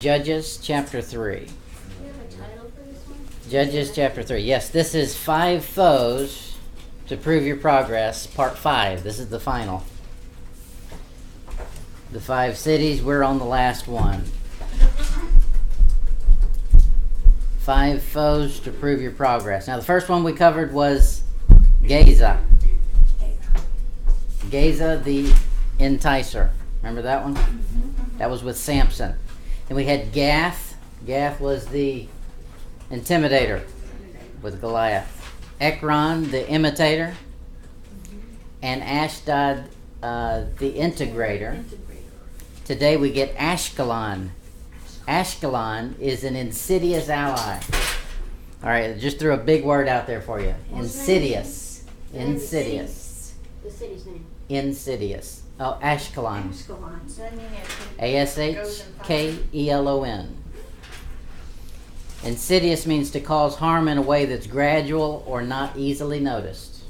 Judges chapter 3. Do you have a title for this one? Judges chapter 3. Yes, this is 5 foes to prove your progress, part 5. This is the final. The 5 cities, we're on the last one. 5 foes to prove your progress. Now, the first one we covered was Gaza. Gaza the Enticer. Remember that one? That was with Samson. And we had Gath. Gath was the intimidator with Goliath. Ekron, the imitator. And Ashdod, the integrator. Today we get Ashkelon. Ashkelon is an insidious ally. All right, I just threw a big word out there for you. Insidious. Insidious. The city's name. Insidious. Oh, Ashkelon. Ashkelon. Does that mean Ashkelon. Insidious means to cause harm in a way that's gradual or not easily noticed.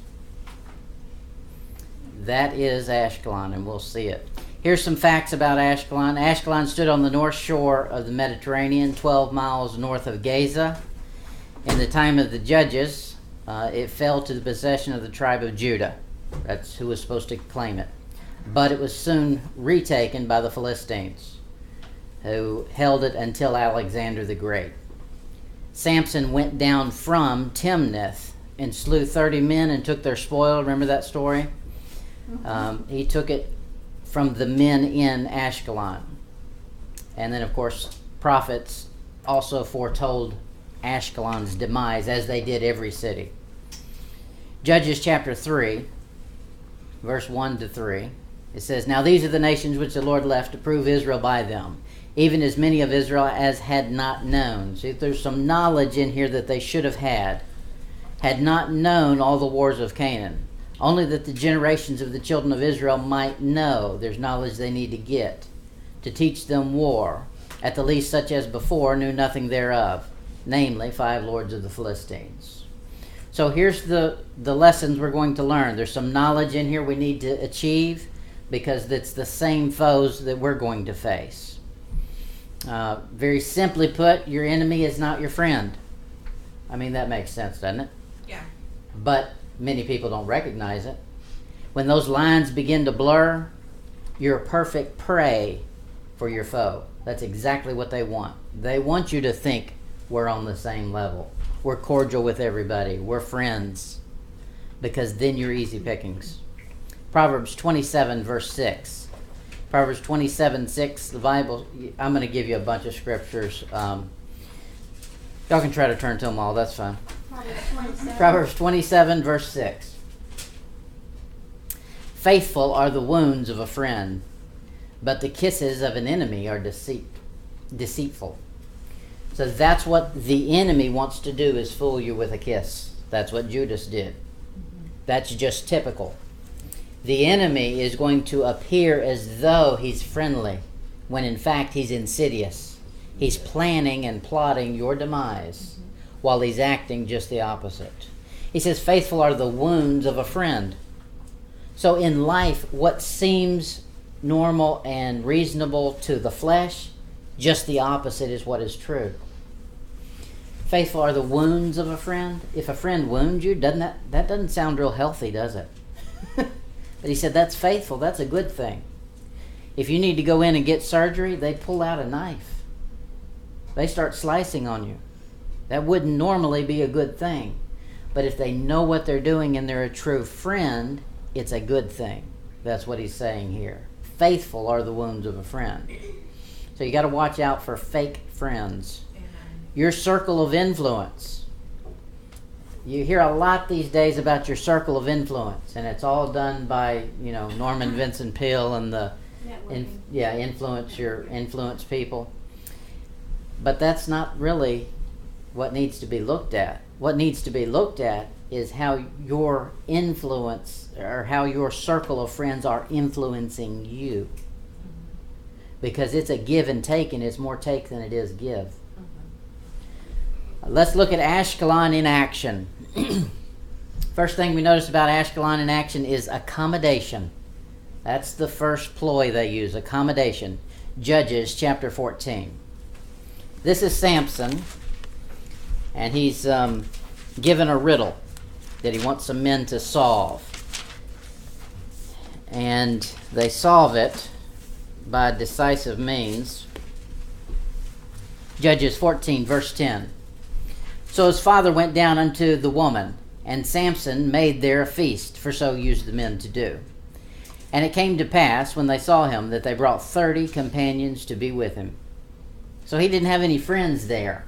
That is Ashkelon, and we'll see it. Here's some facts about Ashkelon. Ashkelon stood on the north shore of the Mediterranean, 12 miles north of Gaza. In the time of the Judges, it fell to the possession of the tribe of Judah. That's who was supposed to claim it. But it was soon retaken by the Philistines, who held it until Alexander the Great. Samson went down from Timnath and slew 30 men and took their spoil. Remember that story? He took it from the men in Ashkelon. And then, of course, prophets also foretold Ashkelon's demise, as they did every city. Judges chapter 3, verse 1 to 3. It says, "Now these are the nations which the Lord left to prove Israel by them, even as many of Israel as had not known." See, there's some knowledge in here that they should have had not known all the wars of Canaan. Only that the generations of the children of Israel might know. There's knowledge they need to get, to teach them war, at the least such as before knew nothing thereof, namely 5 lords of the Philistines. So here's the lessons we're going to learn. There's some knowledge in here we need to achieve, because it's the same foes that we're going to face. Very simply put, your enemy is not your friend. I mean, that makes sense, doesn't it? Yeah. But many people don't recognize it. When those lines begin to blur, you're perfect prey for your foe. That's exactly what they want. They want you to think we're on the same level. We're cordial with everybody. We're friends. Because then you're easy pickings. Proverbs 27, verse 6. Proverbs 27, 6, the Bible, I'm going to give you a bunch of scriptures. Y'all can try to turn to them all, that's fine. Proverbs 27, verse 6. "Faithful are the wounds of a friend, but the kisses of an enemy are deceitful." So that's what the enemy wants to do, is fool you with a kiss. That's what Judas did. That's just typical. The enemy is going to appear as though he's friendly, when in fact he's insidious. He's planning and plotting your demise, while he's acting just the opposite. He says, "Faithful are the wounds of a friend." So in life, what seems normal and reasonable to the flesh, just the opposite is what is true. Faithful are the wounds of a friend. If a friend wounds you, that doesn't sound real healthy, does it? But he said, that's faithful. That's a good thing. If you need to go in and get surgery, they pull out a knife. They start slicing on you. That wouldn't normally be a good thing. But if they know what they're doing and they're a true friend, it's a good thing. That's what he's saying here. Faithful are the wounds of a friend. So you got to watch out for fake friends. Your circle of influence. You hear a lot these days about your circle of influence, and it's all done by, Norman Vincent Peale and the influence people. But that's not really what needs to be looked at. What needs to be looked at is how your influence, or how your circle of friends are influencing you. Because it's a give and take, and it's more take than it is give. Let's look at Ashkelon in action. First thing we notice about Ashkelon in action is accommodation. That's the first ploy they use, accommodation. Judges chapter 14. This is Samson, and he's given a riddle that he wants some men to solve. And they solve it by decisive means. Judges 14, verse 10. So his father went down unto the woman, and Samson made there a feast, for so used the men to do. And it came to pass, when they saw him, that they brought 30 companions to be with him. So he didn't have any friends there.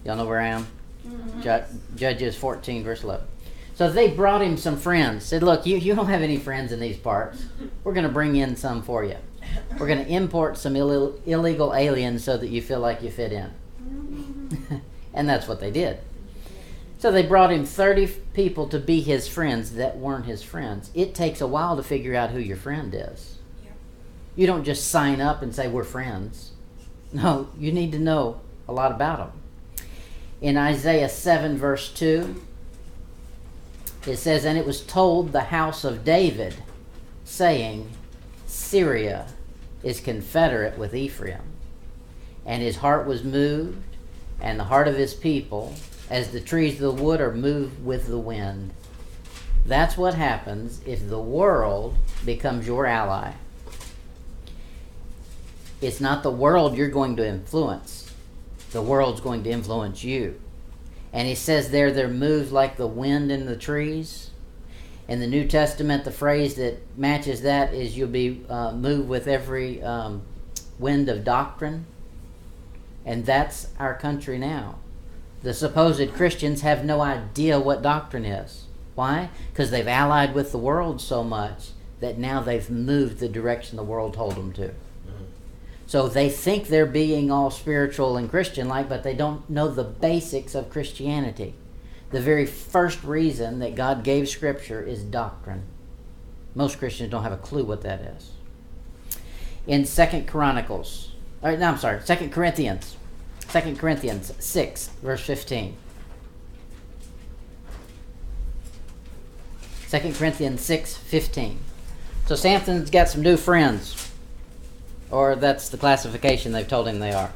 Y'all know where I am? Mm-hmm. Judges 14, verse 11. So they brought him some friends. Said, look, you don't have any friends in these parts. We're going to bring in some for you. We're going to import some illegal aliens so that you feel like you fit in. And that's what they did. So they brought him 30 people to be his friends that weren't his friends. It takes a while to figure out who your friend is. Yep. You don't just sign up and say, we're friends. No, you need to know a lot about them. In Isaiah 7, verse 2, it says, and it was told the house of David, saying, Syria is confederate with Ephraim. And his heart was moved, and the heart of his people, as the trees of the wood are moved with the wind. That's what happens if the world becomes your ally. It's not the world you're going to influence. The world's going to influence you. And he says there, they're moved like the wind in the trees. In the New Testament, the phrase that matches that is you'll be moved with every wind of doctrine. And that's our country now. The supposed Christians have no idea what doctrine is. Why? Because they've allied with the world so much that now they've moved the direction the world told them to. So they think they're being all spiritual and Christian-like, but they don't know the basics of Christianity. The very first reason that God gave Scripture is doctrine. Most Christians don't have a clue what that is. In 2 Corinthians 6, verse 15. 2 Corinthians 6, 15. So Samson's got some new friends. Or that's the classification they've told him they are.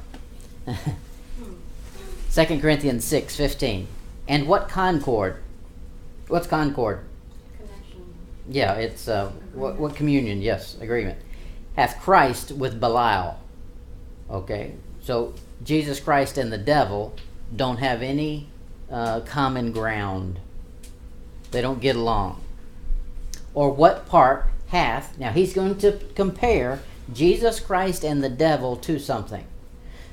2 Corinthians 6, 15. And what concord? What's concord? Connection. Yeah, it's what communion? Yes, agreement. Hath Christ with Belial. Okay, so Jesus Christ and the devil don't have any common ground. They don't get along. Or what part hath? Now he's going to compare Jesus Christ and the devil to something.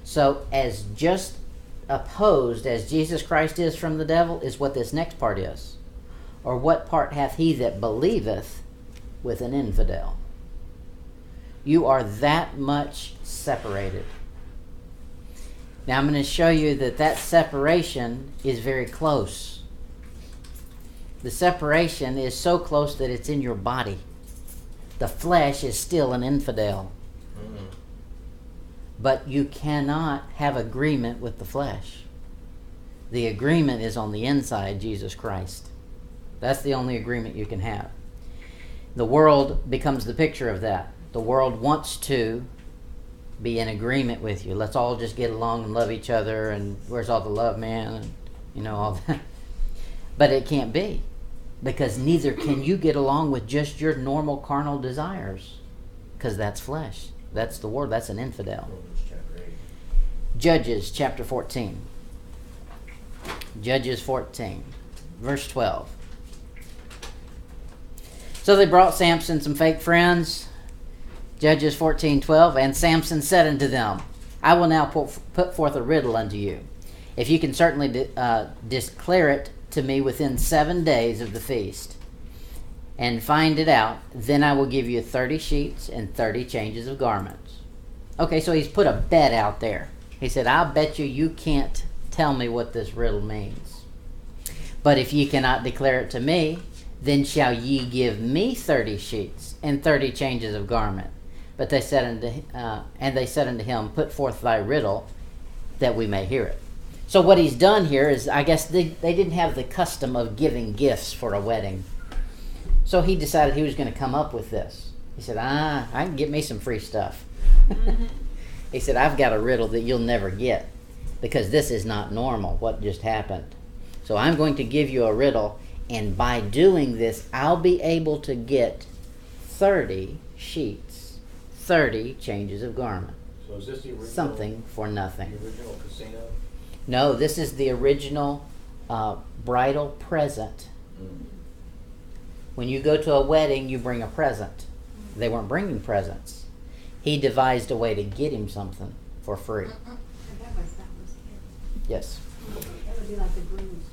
So as just opposed as Jesus Christ is from the devil is what this next part is. Or what part hath he that believeth with an infidel? You are that much separated. Now I'm going to show you that separation is very close. The separation is so close that it's in your body. The flesh is still an infidel. Mm-hmm. But you cannot have agreement with the flesh. The agreement is on the inside, Jesus Christ. That's the only agreement you can have. The world becomes the picture of that. The world wants to be in agreement with you. Let's all just get along and love each other, and where's all the love, man? And all that. But it can't be. Because neither can you get along with just your normal carnal desires. Because that's flesh. That's the world. That's an infidel. Judges chapter 14. Judges 14. Verse 12. So they brought Samson some fake friends. Judges 14:12. And Samson said unto them, I will now put forth a riddle unto you. If you can certainly declare it to me within 7 days of the feast, and find it out, then I will give you 30 sheets and 30 changes of garments. Okay, so he's put a bet out there. He said, I'll bet you can't tell me what this riddle means. But if ye cannot declare it to me, then shall ye give me 30 sheets and 30 changes of garment. But they said unto him, put forth thy riddle, that we may hear it. So what he's done here is, I guess they didn't have the custom of giving gifts for a wedding. So he decided he was going to come up with this. He said, I can get me some free stuff. He said, I've got a riddle that you'll never get because this is not normal, what just happened. So I'm going to give you a riddle, and by doing this, I'll be able to get 30 sheets, 30 changes of garment. So is this the original? Something for nothing. The original casino? No, this is the original bridal present. Mm. When you go to a wedding, you bring a present. They weren't bringing presents. He devised a way to get him something for free. That was Yes. That would be like the groom's.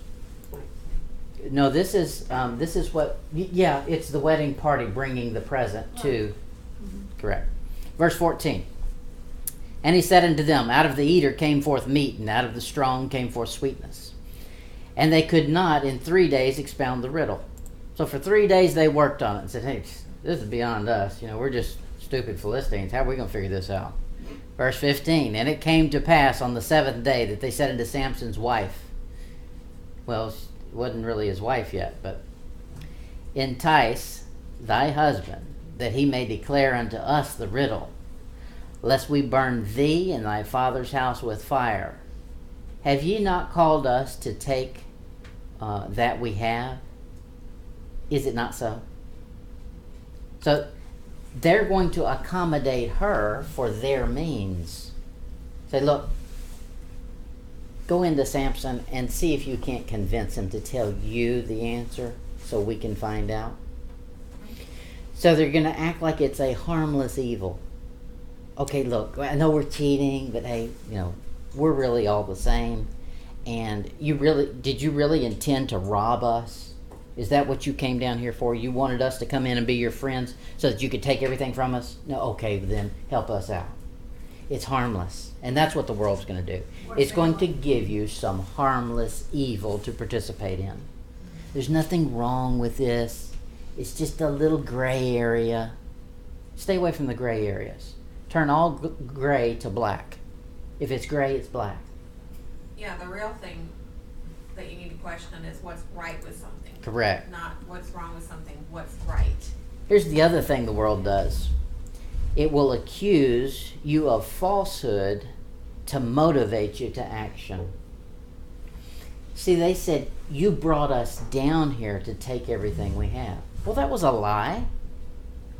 No, this is what. Yeah, it's the wedding party bringing the present to. Correct. Verse 14. And he said unto them, out of the eater came forth meat, and out of the strong came forth sweetness. And they could not in 3 days expound the riddle. So for 3 days they worked on it and said, hey, this is beyond us. We're just stupid Philistines. How are we going to figure this out? Verse 15. And it came to pass on the 7th day that they said unto Samson's wife, well, it wasn't really his wife yet, but entice thy husband, that he may declare unto us the riddle, lest we burn thee and thy father's house with fire. Have ye not called us to take that we have? Is it not so? So they're going to accommodate her for their means. Say, look, go into Samson and see if you can't convince him to tell you the answer so we can find out. So they're going to act like it's a harmless evil. Okay, look, I know we're cheating, but hey, we're really all the same. And did you really intend to rob us? Is that what you came down here for? You wanted us to come in and be your friends so that you could take everything from us? No, okay, then help us out. It's harmless. And that's what the world's going to do. It's going to give you some harmless evil to participate in. There's nothing wrong with this. It's just a little gray area. Stay away from the gray areas. Turn all gray to black. If it's gray, it's black. Yeah, the real thing that you need to question is what's right with something. Correct. Not what's wrong with something, what's right. Here's the other thing the world does. It will accuse you of falsehood to motivate you to action. See, they said, you brought us down here to take everything we have. Well, that was a lie.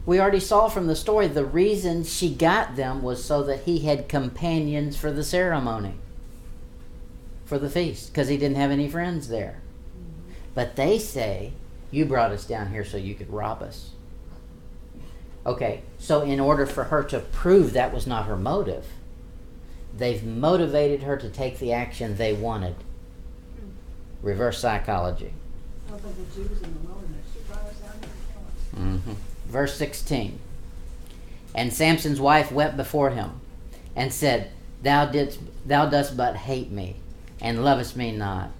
We already saw from the story the reason she got them was so that he had companions for the ceremony, for the feast, because he didn't have any friends there. But they say, you brought us down here so you could rob us. Okay, so in order for her to prove that was not her motive, they've motivated her to take the action they wanted. Reverse psychology. Oh, but the Jews in the wilderness, she brought us down here to kill us. Mm-hmm. Verse 16. And Samson's wife wept before him and said, Thou dost but hate me, and lovest me not.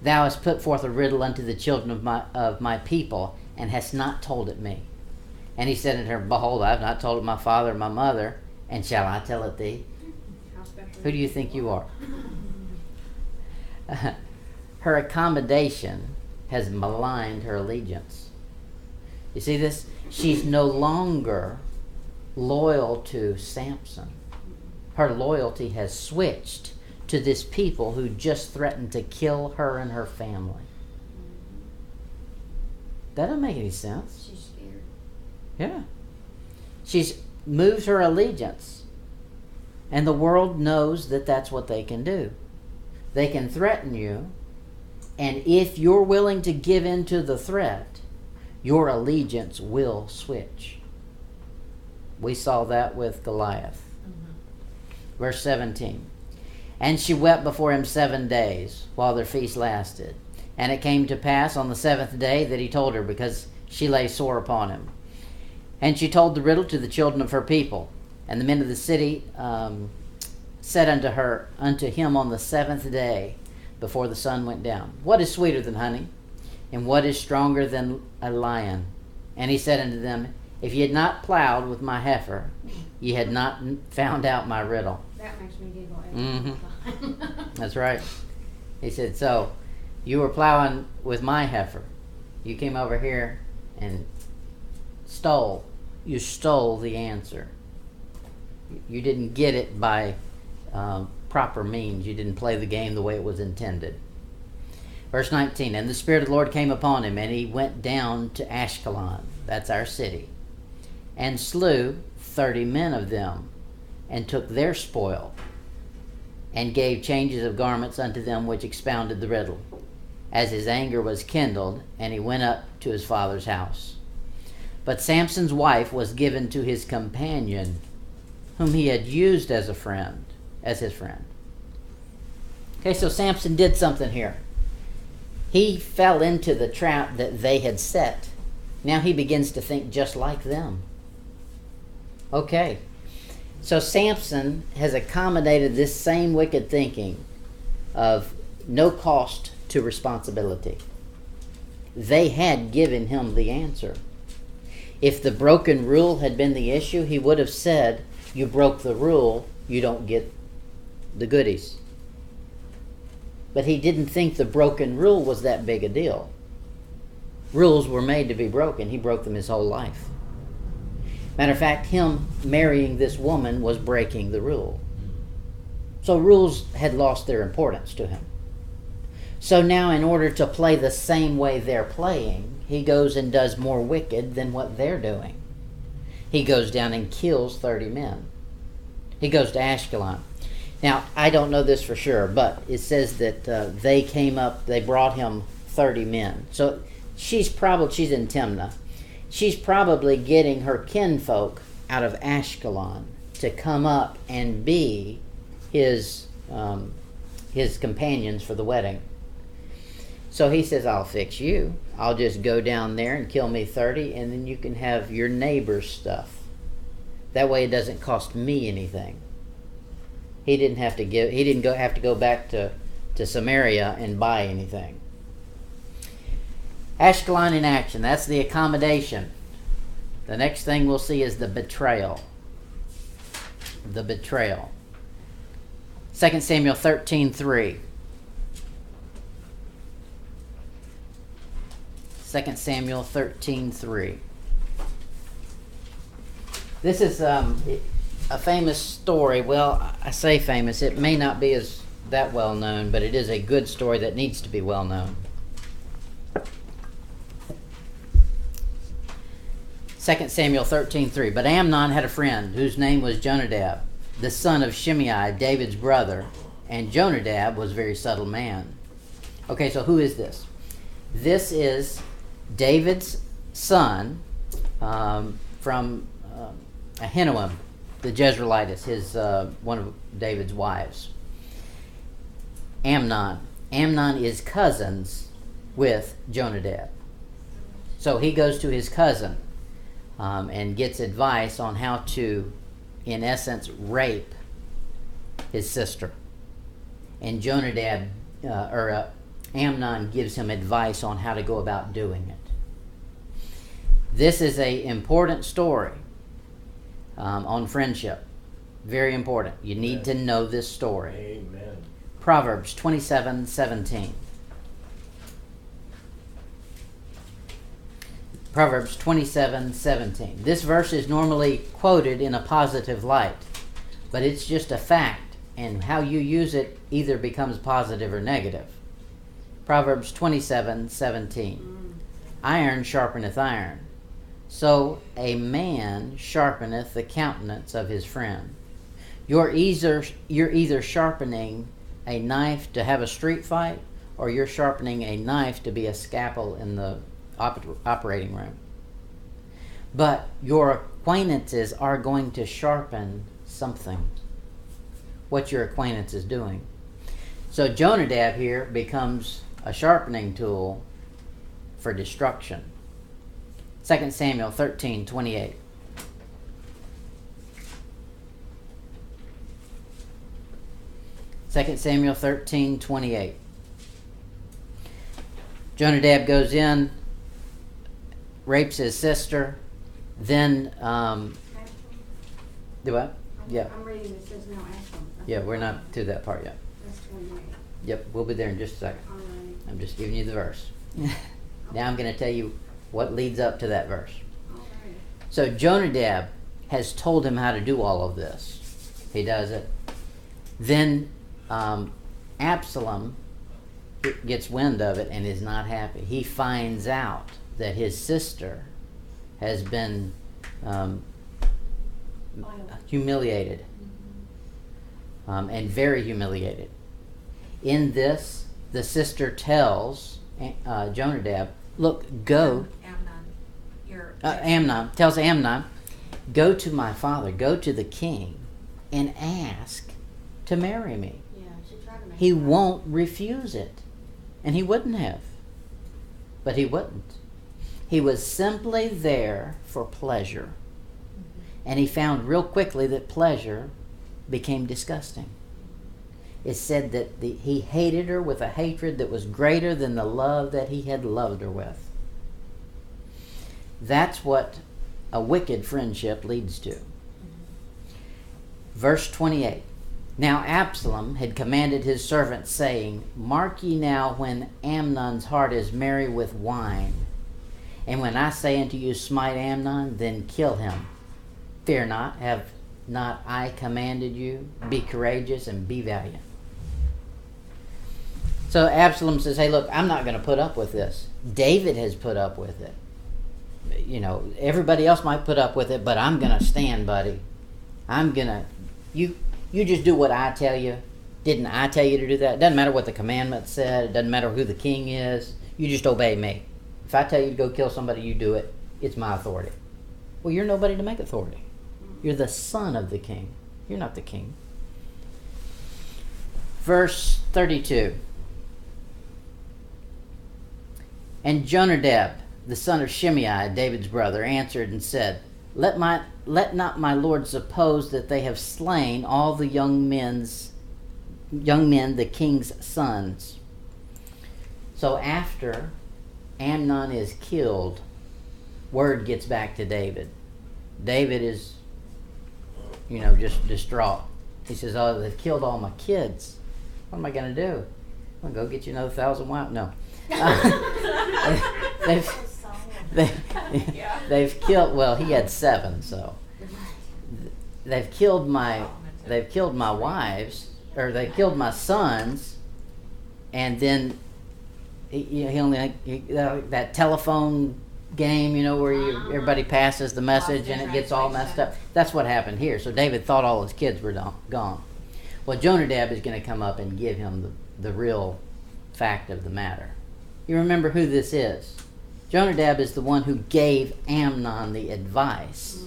Thou hast put forth a riddle unto the children of my people, and hast not told it me. And he said unto her, Behold, I have not told it my father and my mother, and shall I tell it thee? How special. Who do you think you are? Her accommodation has maligned her allegiance. You see this? She's no longer loyal to Samson. Her loyalty has switched to this people who just threatened to kill her and her family. That doesn't make any sense. She's scared. Yeah. She's moves her allegiance. And the world knows that that's what they can do. They can threaten you, and if you're willing to give in to the threat, your allegiance will switch. We saw that with Goliath. Verse 17. And she wept before him 7 days, while their feast lasted. And it came to pass on the 7th day that he told her, because she lay sore upon him. And she told the riddle to the children of her people. And the men of the city said unto him on the 7th day, before the sun went down, What is sweeter than honey? And what is stronger than a lion? And he said unto them, If ye had not plowed with my heifer, ye had not found out my riddle. That makes me giggle. Mm-hmm. That's right. He said, so you were plowing with my heifer. You came over here and stole. You stole the answer. You didn't get it by proper means. You didn't play the game the way it was intended. Verse 19, and the Spirit of the Lord came upon him, and he went down to Ashkelon, that's our city, and slew 30 men of them, and took their spoil, and gave changes of garments unto them which expounded the riddle, as his anger was kindled, and he went up to his father's house. But Samson's wife was given to his companion, whom he had used as his friend. Okay, so Samson did something here. He fell into the trap that they had set. Now he begins to think just like them. Okay, so Samson has accommodated this same wicked thinking of no cost to responsibility. They had given him the answer. If the broken rule had been the issue, he would have said, you broke the rule, you don't get the goodies. But he didn't think the broken rule was that big a deal. Rules were made to be broken. He broke them his whole life. Matter of fact, him marrying this woman was breaking the rule. So rules had lost their importance to him. So now, in order to play the same way they're playing, he goes and does more wicked than what they're doing. He goes down and kills 30 men. He goes to Ashkelon. Now, I don't know this for sure, but it says that they brought him 30 men. So she's in Timnah. She's probably getting her kinfolk out of Ashkelon to come up and be his companions for the wedding. So he says, I'll fix you. I'll just go down there and kill me 30, and then you can have your neighbor's stuff. That way it doesn't cost me anything. He didn't have to go back to Samaria and buy anything. Ashkelon in action. That's the accommodation. The next thing we'll see is the betrayal. The betrayal. 2 Samuel 13:3. 2 Samuel 13:3. This is a famous story. Well, I say famous. It may not be that well known, but it is a good story that needs to be well known. 2 Samuel 13:3. But Amnon had a friend whose name was Jonadab, the son of Shimei, David's brother, and Jonadab was a very subtle man. Okay, so who is this? This is David's son from Ahinoam, the Jezreelitess, his one of David's wives. Amnon is cousins with Jonadab. So he goes to his cousin and gets advice on how to, in essence, rape his sister. And Amnon gives him advice on how to go about doing it. This is an important story on friendship. Very important. You need to know this story. Amen. Proverbs 27:17. Proverbs 27:17. This verse is normally quoted in a positive light, but it's just a fact, and how you use it either becomes positive or negative. Proverbs 27:17. Iron sharpeneth iron, so a man sharpeneth the countenance of his friend. You're either sharpening a knife to have a street fight, or you're sharpening a knife to be a scalpel in the operating room. But your acquaintances are going to sharpen something. What your acquaintance is doing. So Jonadab here becomes a sharpening tool for destruction. 2 Samuel 13:28. Second Samuel 13:28. Jonadab goes in, rapes his sister, then do what? Yeah. I'm reading, it says no Ashkelon. Yeah, we're not to that part yet. That's 28. Yep, we'll be there in just a second. All right. I'm just giving you the verse. Now I'm going to tell you what leads up to that verse. All right. So Jonadab has told him how to do all of this. He does it. Then Absalom gets wind of it and is not happy. He finds out that his sister has been humiliated, and very humiliated. In this, the sister tells Jonadab, look, go. Amnon tells Amnon, go to my father, go to the king, and ask to marry me. Yeah, she tried to make He it. won't refuse it. And he wouldn't have. But he wouldn't. He was simply there for pleasure. And he found real quickly that pleasure became disgusting. It said that he hated her with a hatred that was greater than the love that he had loved her with. That's what a wicked friendship leads to. Verse 28. Now Absalom had commanded his servants, saying, mark ye now when Amnon's heart is merry with wine. And when I say unto you, smite Amnon, then kill him. Fear not, have not I commanded you? Be courageous and be valiant. So Absalom says, hey, look, I'm not going to put up with this. David has put up with it. You know, everybody else might put up with it, but I'm going to stand, buddy. I'm going to... You just do what I tell you. Didn't I tell you to do that? It doesn't matter what the commandment said. It doesn't matter who the king is. You just obey me. If I tell you to go kill somebody, you do it. It's my authority. Well, you're nobody to make authority. You're the son of the king. You're not the king. Verse 32. And Jonadab, the son of Shimei, David's brother, answered and said, Let not my lord suppose that they have slain all the young men, the king's sons. So after Amnon is killed, word gets back to David. David is, just distraught. He says, oh, they've killed all my kids. What am I going to do? I'm going to go get you another 1,000 wives? No. They've killed, well, he had 7, so. They've killed my wives, or they killed my sons, and then that telephone game, where everybody passes the message and it gets all messed up. That's what happened here. So David thought all his kids were gone. Well, Jonadab is going to come up and give him the real fact of the matter. You remember who this is? Jonadab is the one who gave Amnon the advice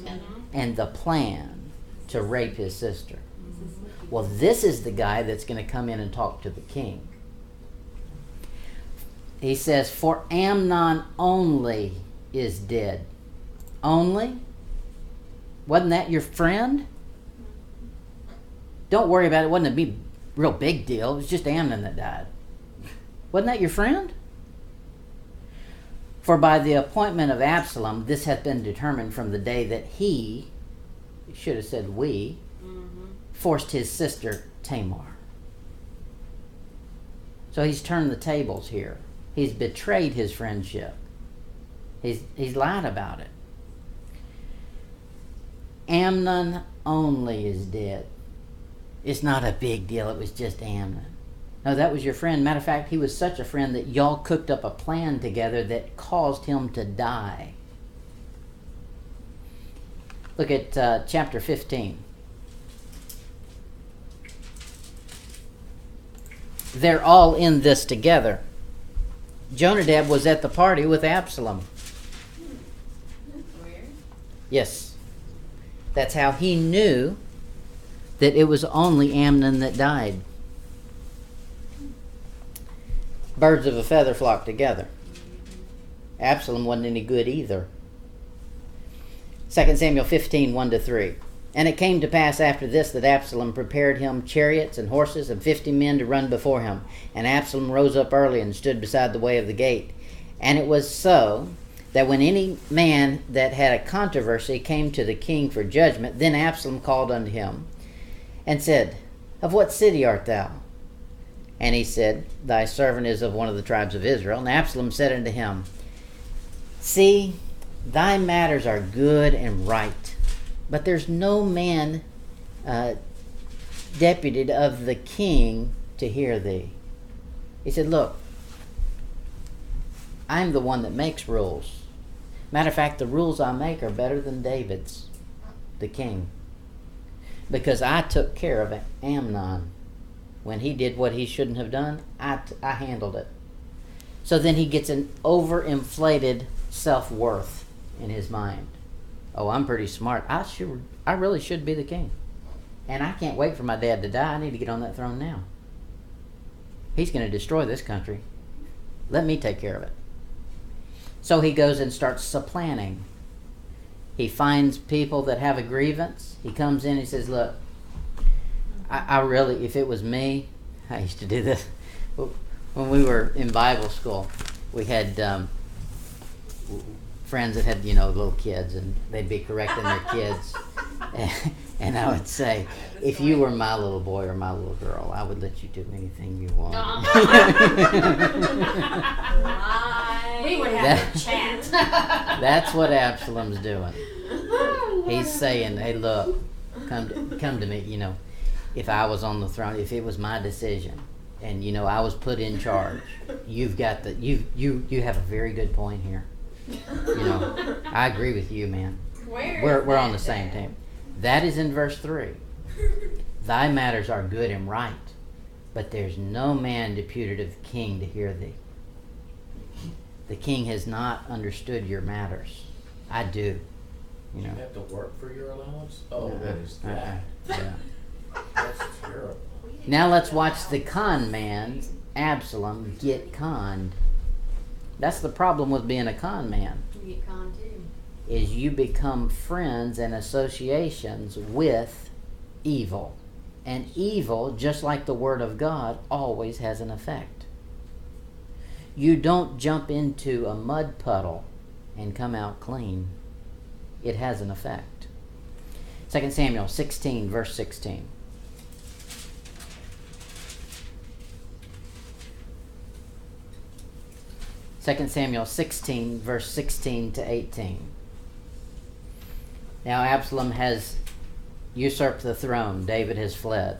and the plan to rape his sister. Well, this is the guy that's going to come in and talk to the king. He says, for Amnon only is dead. Only? Wasn't that your friend? Don't worry about it. It wasn't a real big deal. It was just Amnon that died. Wasn't that your friend? For by the appointment of Absalom, this hath been determined from the day that he, should have said we, forced his sister Tamar. So he's turned the tables here. He's betrayed his friendship. He's lied about it. Amnon only is dead. It's not a big deal. It was just Amnon. No, that was your friend. Matter of fact, he was such a friend that y'all cooked up a plan together that caused him to die. Look at chapter 15. They're all in this together. Jonadab was at the party with Absalom. Weird. Yes. That's how he knew that it was only Amnon that died. Birds of a feather flock together. Absalom wasn't any good either. 2 Samuel 15, 1-3. And it came to pass after this that Absalom prepared him chariots and horses and 50 men to run before him. And Absalom rose up early and stood beside the way of the gate. And it was so that when any man that had a controversy came to the king for judgment, then Absalom called unto him and said, Of what city art thou? And he said, Thy servant is of one of the tribes of Israel. And Absalom said unto him, See, thy matters are good and right, but there's no man deputed of the king to hear thee. He said, look, I'm the one that makes rules. Matter of fact, the rules I make are better than David's, the king. Because I took care of Amnon. When he did what he shouldn't have done, I handled it. So then he gets an overinflated self-worth in his mind. Oh, I'm pretty smart. I really should be the king. And I can't wait for my dad to die. I need to get on that throne now. He's going to destroy this country. Let me take care of it. So he goes and starts supplanting. He finds people that have a grievance. He comes in and he says, look, I really, if it was me, I used to do this. When we were in Bible school, we had friends that had, little kids, and they'd be correcting their kids. And I would say, if you were my little boy or my little girl, I would let you do anything you want. We would have a chat. That's what Absalom's doing. He's saying, hey, look, come to me, if I was on the throne, if it was my decision, and I was put in charge, you've got you have a very good point here. I agree with you, man. We're on the same team. That is in verse 3. Thy matters are good and right, but there's no man deputed of the king to hear thee. The king has not understood your matters. I do. You have to work for your allowance? Oh, what is that? Yeah. That's terrible. Now let's watch the con man, Absalom, get conned. That's the problem with being a con man. You get conned too. Is you become friends and associations with evil. And evil, just like the Word of God, always has an effect. You don't jump into a mud puddle and come out clean. It has an effect. 2 Samuel 16, verse 16. Second Samuel 16, verse 16 to 18. Now Absalom has usurped the throne. David has fled.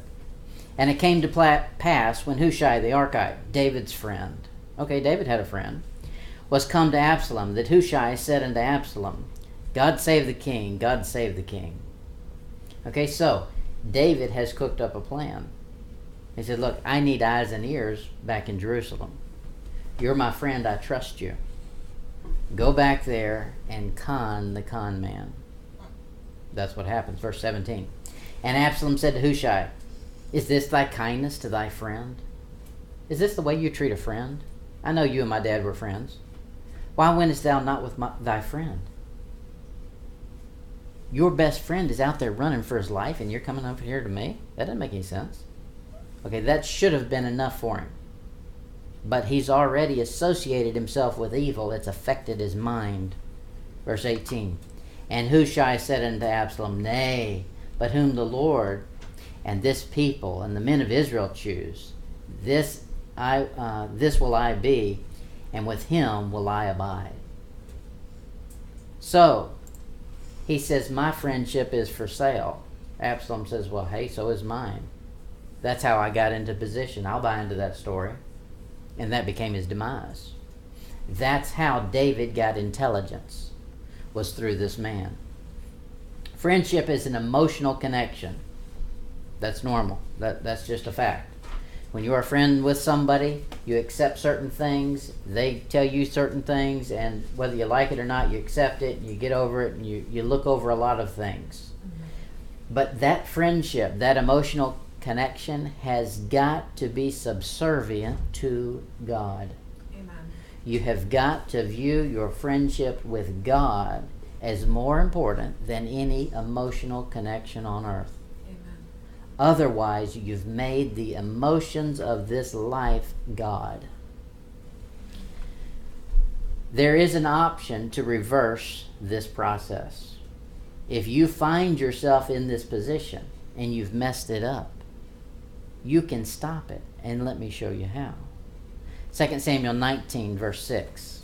And it came to pass when Hushai the Archite, David's friend, okay, David had a friend, was come to Absalom, that Hushai said unto Absalom, God save the king, God save the king. Okay, so David has cooked up a plan. He said, look, I need eyes and ears back in Jerusalem. You're my friend, I trust you. Go back there and con the con man. That's what happens. Verse 17. And Absalom said to Hushai, is this thy kindness to thy friend? Is this the way you treat a friend? I know you and my dad were friends. Why wentest thou not with thy friend? Your best friend is out there running for his life and you're coming over here to me? That doesn't make any sense. Okay, that should have been enough for him. But he's already associated himself with evil. It's affected his mind. Verse 18. And Hushai said unto Absalom, nay, but whom the Lord and this people and the men of Israel choose, this will I be, and with him will I abide. So, he says, my friendship is for sale. Absalom says, well, hey, so is mine. That's how I got into position. I'll buy into that story. And that became his demise. That's how David got intelligence, was through this man. Friendship is an emotional connection. That's normal. That's just a fact. When you are a friend with somebody, you accept certain things, they tell you certain things, and whether you like it or not, you accept it, and you get over it, and you look over a lot of things. Mm-hmm. But that friendship, that emotional connection has got to be subservient to God. Amen. You have got to view your friendship with God as more important than any emotional connection on earth. Amen. Otherwise, you've made the emotions of this life God. There is an option to reverse this process. If you find yourself in this position and you've messed it up, you can stop it, and let me show you how. 2 Samuel 19, verse 6.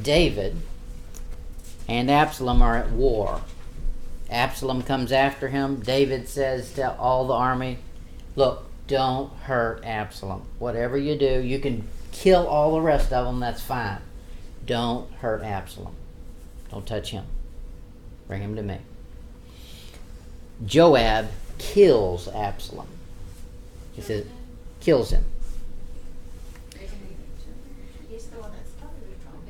David and Absalom are at war. Absalom comes after him. David says to all the army, look, don't hurt Absalom. Whatever you do, you can kill all the rest of them, that's fine. Don't hurt Absalom. Don't touch him. Bring him to me. Joab kills Absalom. He says, kills him. He's the one that started the trouble.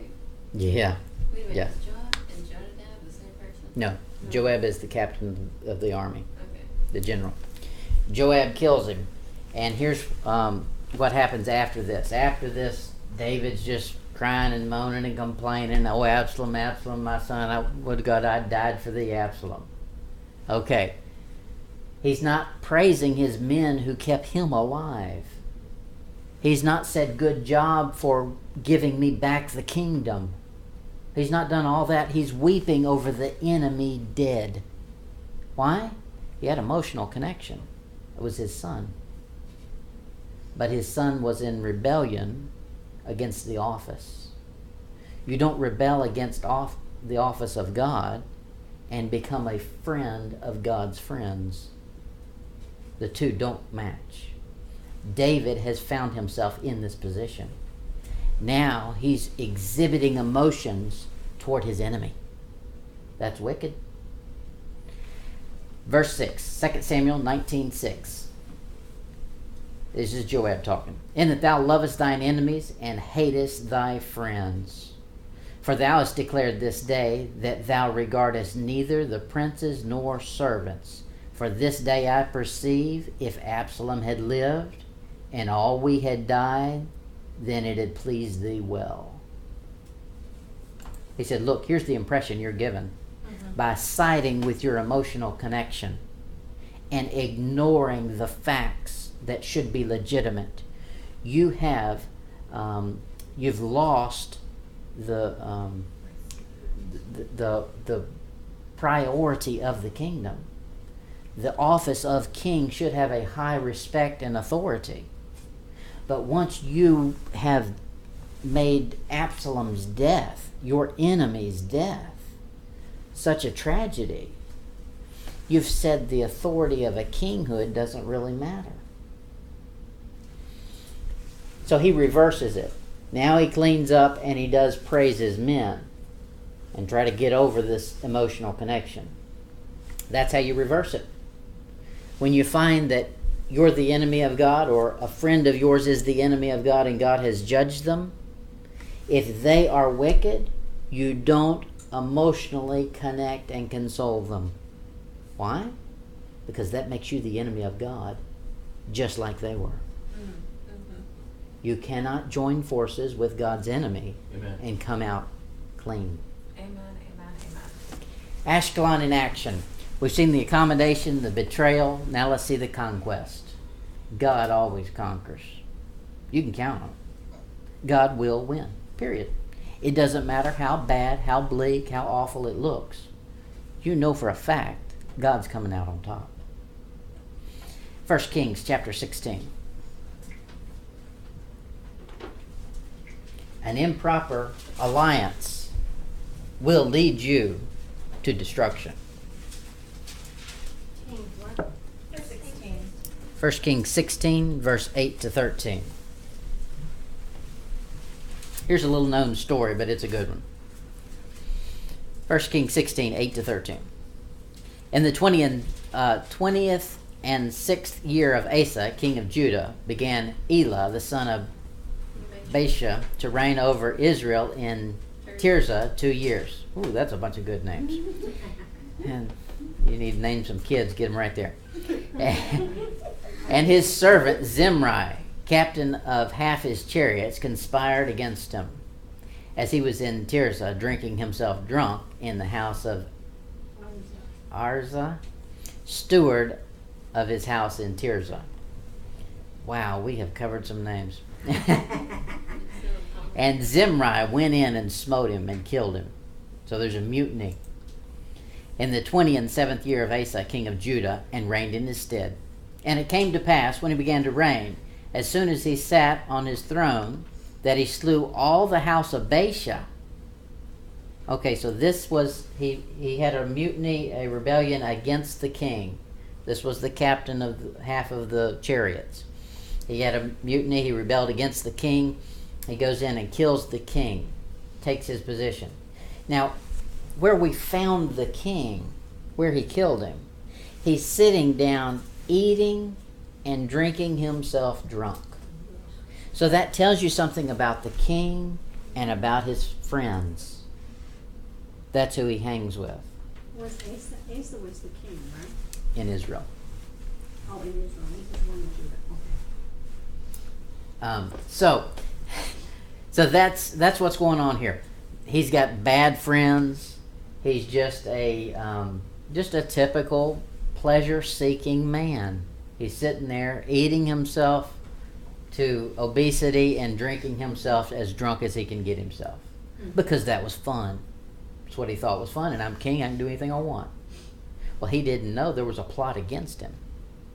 Yeah. Wait a minute, Yeah. is Joab and Jonadab the same person? No. Joab is the captain of the army, Okay. the general. Joab kills him. And here's what happens after this. After this, David's just crying and moaning and complaining. Oh, Absalom, Absalom, my son, I would God I died for thee, Absalom. Okay. He's not praising his men who kept him alive. He's not said, good job for giving me back the kingdom. He's not done all that. He's weeping over the enemy dead. Why? He had emotional connection. It was his son. But his son was in rebellion against the office. You don't rebel against the office of God and become a friend of God's friends. The two don't match. David has found himself in this position. Now he's exhibiting emotions toward his enemy. That's wicked. Verse 6, 2 Samuel 19:6. This is Joab talking. In that thou lovest thine enemies and hatest thy friends. For thou hast declared this day that thou regardest neither the princes nor servants. For this day I perceive, if Absalom had lived, and all we had died, then it had pleased thee well. He said, look, here's the impression you're given. By siding with your emotional connection and ignoring the facts that should be legitimate, you have you've lost the priority of the kingdom. The office of king should have a high respect and authority. But once you have made Absalom's death, your enemy's death, such a tragedy, you've said the authority of a kinghood doesn't really matter. So he reverses it. Now he cleans up and he does praise his men and try to get over this emotional connection. That's how you reverse it. When you find that you're the enemy of God, or a friend of yours is the enemy of God and God has judged them, if they are wicked, you don't emotionally connect and console them. Why? Because that makes you the enemy of God, just like they were. Mm-hmm. You cannot join forces with God's enemy Amen. and come out clean. Amen, amen, amen. Ashkelon in action. We've seen the accommodation, the betrayal. Now let's see the conquest. God always conquers. You can count on it. God will win. Period. It doesn't matter how bad, how bleak, how awful it looks. You know for a fact God's coming out on top. 1 Kings chapter 16. An improper alliance will lead you to destruction. 16. 1 Kings 16, verse 8 to 13. Here's a little known story, but it's a good one. 1 Kings 16, 8 to 13. In the 20th and 6th year of Asa, king of Judah, began Elah, the son of Baasha, to reign over Israel in Tirzah 2 years. Ooh, that's a bunch of good names. And you need to name some kids, get them right there. And his servant Zimri, captain of half his chariots, conspired against him, as he was in Tirzah, drinking himself drunk in the house of Arza, steward of his house in Tirzah. Wow, we have covered some names. And Zimri went in and smote him and killed him. So there's a mutiny. In the 27th year of Asa, king of Judah, and reigned in his stead. And it came to pass, when he began to reign, as soon as he sat on his throne, that he slew all the house of Baasha, Okay, so this was, he had a mutiny, a rebellion against the king. This was the captain of half of the chariots. He had a mutiny, he rebelled against the king. He goes in and kills the king, takes his position. Now, where we found the king, where he killed him, he's sitting down eating and drinking himself drunk. So that tells you something about the king and about his friends. That's who he hangs with Was Asa was the king, right? in Israel. Oh, in Israel. This is one of Judah. Okay. So that's what's going on here. He's got bad friends. He's just a typical pleasure-seeking man. He's sitting there eating himself to obesity and drinking himself as drunk as he can get himself, because that was fun. That's what he thought was fun, and I'm king, I can do anything I want. Well, he didn't know there was a plot against him,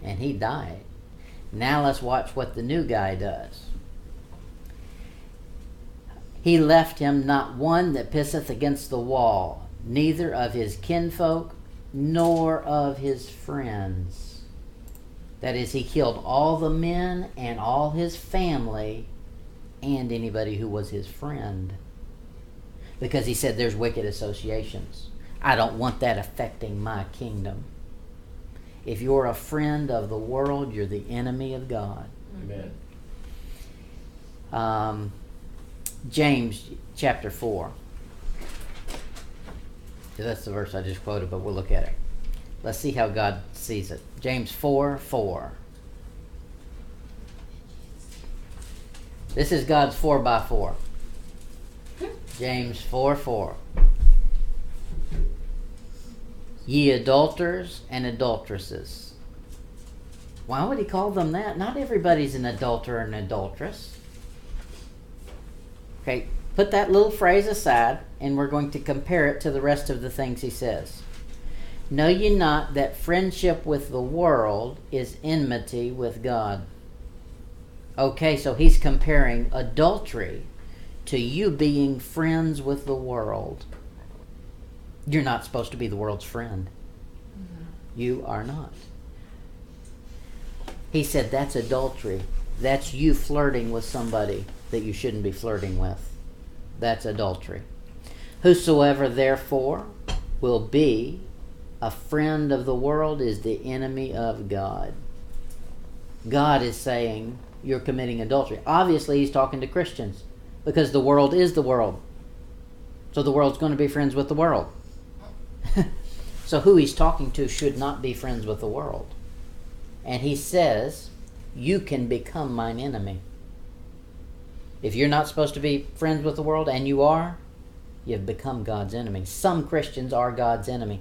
and he died. Now let's watch what the new guy does. He left him not one that pisseth against the wall, neither of his kinfolk, nor of his friends. That is, he killed all the men and all his family and anybody who was his friend. Because he said there's wicked associations. I don't want that affecting my kingdom. If you're a friend of the world, you're the enemy of God. Amen. James chapter 4. That's the verse I just quoted, but we'll look at it. Let's see how God sees it. James 4:4. This is God's 4x4. James 4:4. Ye adulterers and adulteresses. Why would he call them that? Not everybody's an adulterer and adulteress. Okay, put that little phrase aside, and we're going to compare it to the rest of the things he says. Know ye not that friendship with the world is enmity with God? Okay, so he's comparing adultery to you being friends with the world. You're not supposed to be the world's friend. You are not. He said that's adultery. That's you flirting with somebody that you shouldn't be flirting with. That's adultery. Whosoever therefore will be a friend of the world is the enemy of God. God is saying you're committing adultery. Obviously, he's talking to Christians, because the world is the world. So the world's going to be friends with the world. So who he's talking to should not be friends with the world. And he says, you can become mine enemy. If you're not supposed to be friends with the world, and you are, you've become God's enemy. Some Christians are God's enemy.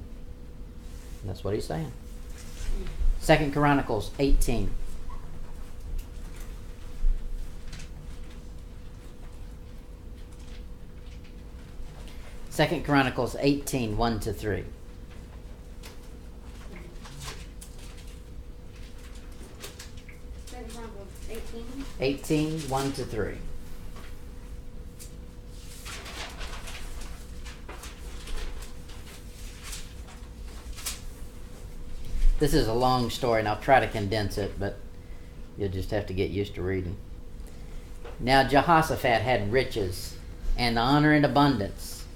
That's what he's saying. 2 Chronicles 18. Second Chronicles 18, 1-3. Second Chronicles 18. 18, 1-3. This is a long story, and I'll try to condense it, but you'll just have to get used to reading. Now Jehoshaphat had riches and honor and abundance,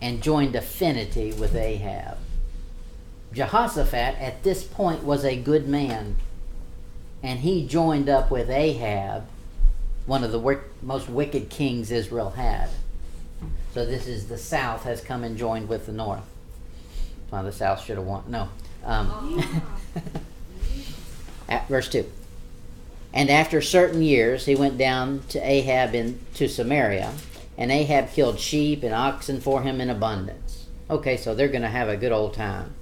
and joined affinity with Ahab. Jehoshaphat at this point was a good man, and he joined up with Ahab, one of the most wicked kings Israel had. So this is the south has come and joined with the north. Well, the south should have won. No. Verse 2. And after certain years he went down to Ahab to Samaria, and Ahab killed sheep and oxen for him in abundance. Okay, so they're going to have a good old time.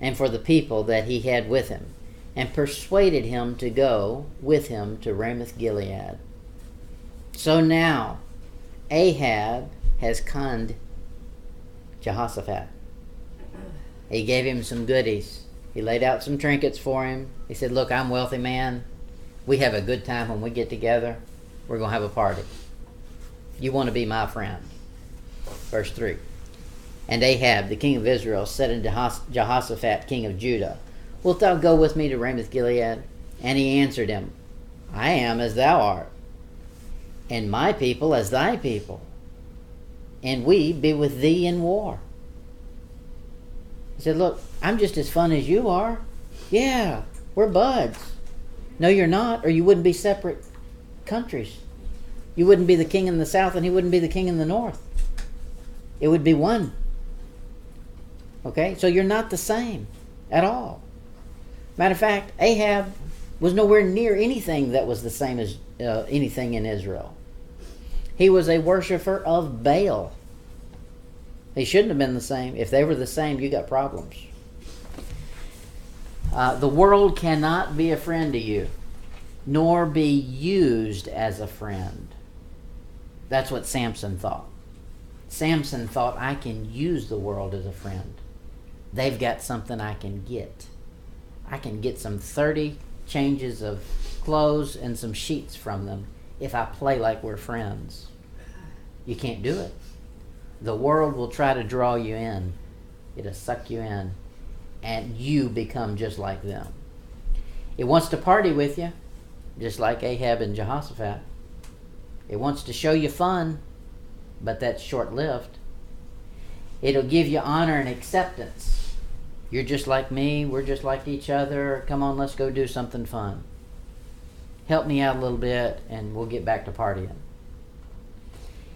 And for the people that he had with him, and persuaded him to go with him to Ramoth Gilead. So now Ahab has conned Jehoshaphat. He gave him some goodies. He laid out some trinkets for him. He said, look, I'm a wealthy man. We have a good time when we get together. We're going to have a party. You want to be my friend. Verse 3. And Ahab, the king of Israel, said unto Jehoshaphat, king of Judah, Wilt thou go with me to Ramoth Gilead? And he answered him, I am as thou art, and my people as thy people, and we be with thee in war. He said, look, I'm just as fun as you are. Yeah, we're buds. No, you're not, or you wouldn't be separate countries. You wouldn't be the king in the south, and he wouldn't be the king in the north. It would be one. Okay, so you're not the same at all. Matter of fact, Ahab was nowhere near anything that was the same as anything in Israel. He was a worshiper of Baal. He shouldn't have been the same. If they were the same, you got problems. The world cannot be a friend to you, nor be used as a friend. That's what Samson thought. Samson thought, I can use the world as a friend. They've got something I can get. I can get some 30 changes of clothes and some sheets from them if I play like we're friends. You can't do it. The world will try to draw you in. It'll suck you in, and you become just like them. It wants to party with you, just like Ahab and Jehoshaphat. It wants to show you fun, but that's short-lived. It'll give you honor and acceptance. You're just like me, we're just like each other. Come on, let's go do something fun. Help me out a little bit, and we'll get back to partying.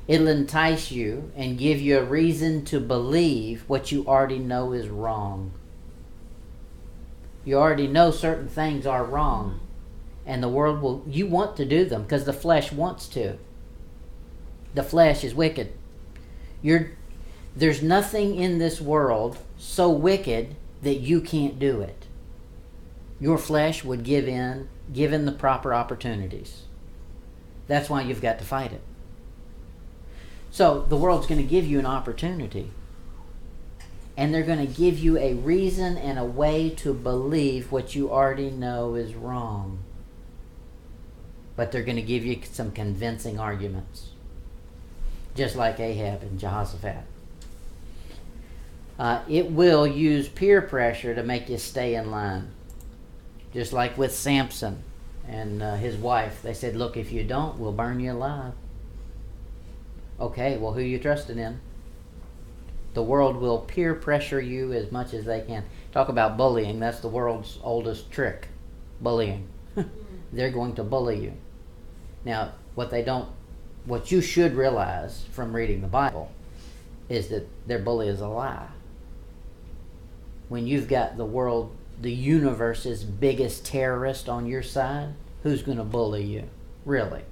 It'll entice you and give you a reason to believe what you already know is wrong. You already know certain things are wrong, and the world will, you want to do them because the flesh wants to. The flesh is wicked. There's nothing in this world so wicked that you can't do it. Your flesh would give in, given the proper opportunities. That's why you've got to fight it. So the world's going to give you an opportunity, and they're going to give you a reason and a way to believe what you already know is wrong. But they're going to give you some convincing arguments, just like Ahab and Jehoshaphat. It will use peer pressure to make you stay in line. Just like with Samson and his wife. They said, look, if you don't, we'll burn you alive. Okay, well, who are you trusting in? The world will peer pressure you as much as they can. Talk about bullying. That's the world's oldest trick. Bullying. They're going to bully you. Now, what you should realize from reading the Bible is that their bully is a lie. When you've got the universe's biggest terrorist on your side, who's going to bully you? Really?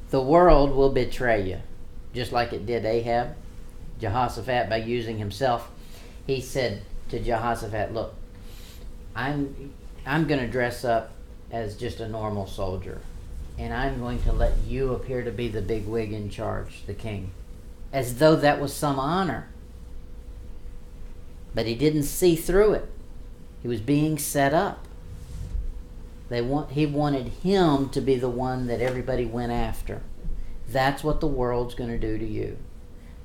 The world will betray you, just like it did Ahab. Jehoshaphat, by using himself, he said to Jehoshaphat, look, I'm going to dress up as just a normal soldier, and I'm going to let you appear to be the big wig in charge, the king, as though that was some honor. But he didn't see through it. He was being set up. He wanted him to be the one that everybody went after. That's what the world's going to do to you.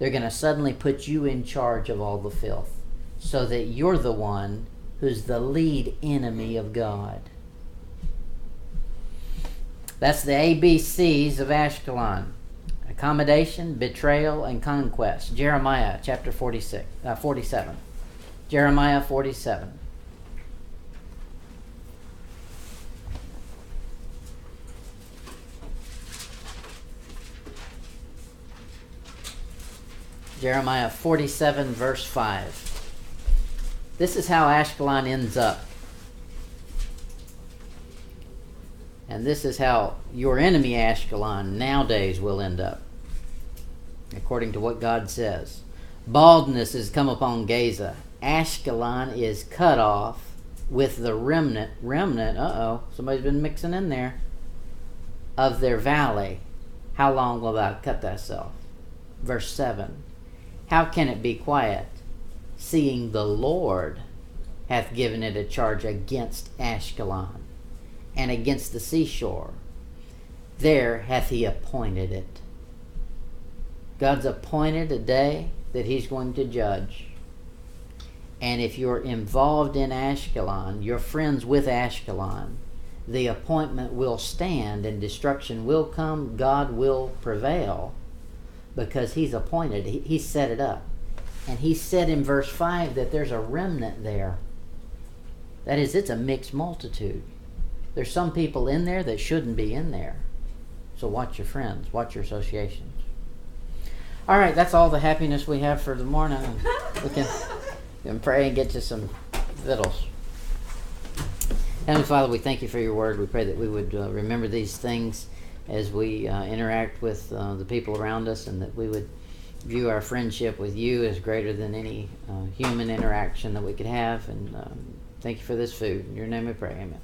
They're going to suddenly put you in charge of all the filth, so that you're the one who's the lead enemy of God. That's the ABCs of Ashkelon: accommodation, betrayal, and conquest. Jeremiah chapter 47. Jeremiah 47. Jeremiah 47 verse 5. This is how Ashkelon ends up. And this is how your enemy Ashkelon nowadays will end up, according to what God says. Baldness has come upon Gaza. Ashkelon is cut off with the remnant, somebody's been mixing in there, of their valley. How long will thou cut thyself? Verse 7. How can it be quiet, seeing the Lord hath given it a charge against Ashkelon, and against the seashore? There hath he appointed it. God's appointed a day that he's going to judge. And if you're involved in Ashkelon, you're friends with Ashkelon, the appointment will stand and destruction will come. God will prevail because he's appointed. He set it up. And he said in verse 5 that there's a remnant there. That is, it's a mixed multitude. There's some people in there that shouldn't be in there. So watch your friends, watch your associations. All right, that's all the happiness we have for the morning. We can pray and get to some victuals. Heavenly Father, we thank you for your word. We pray that we would remember these things as we interact with the people around us, and that we would view our friendship with you as greater than any human interaction that we could have. And thank you for this food. In your name we pray. Amen.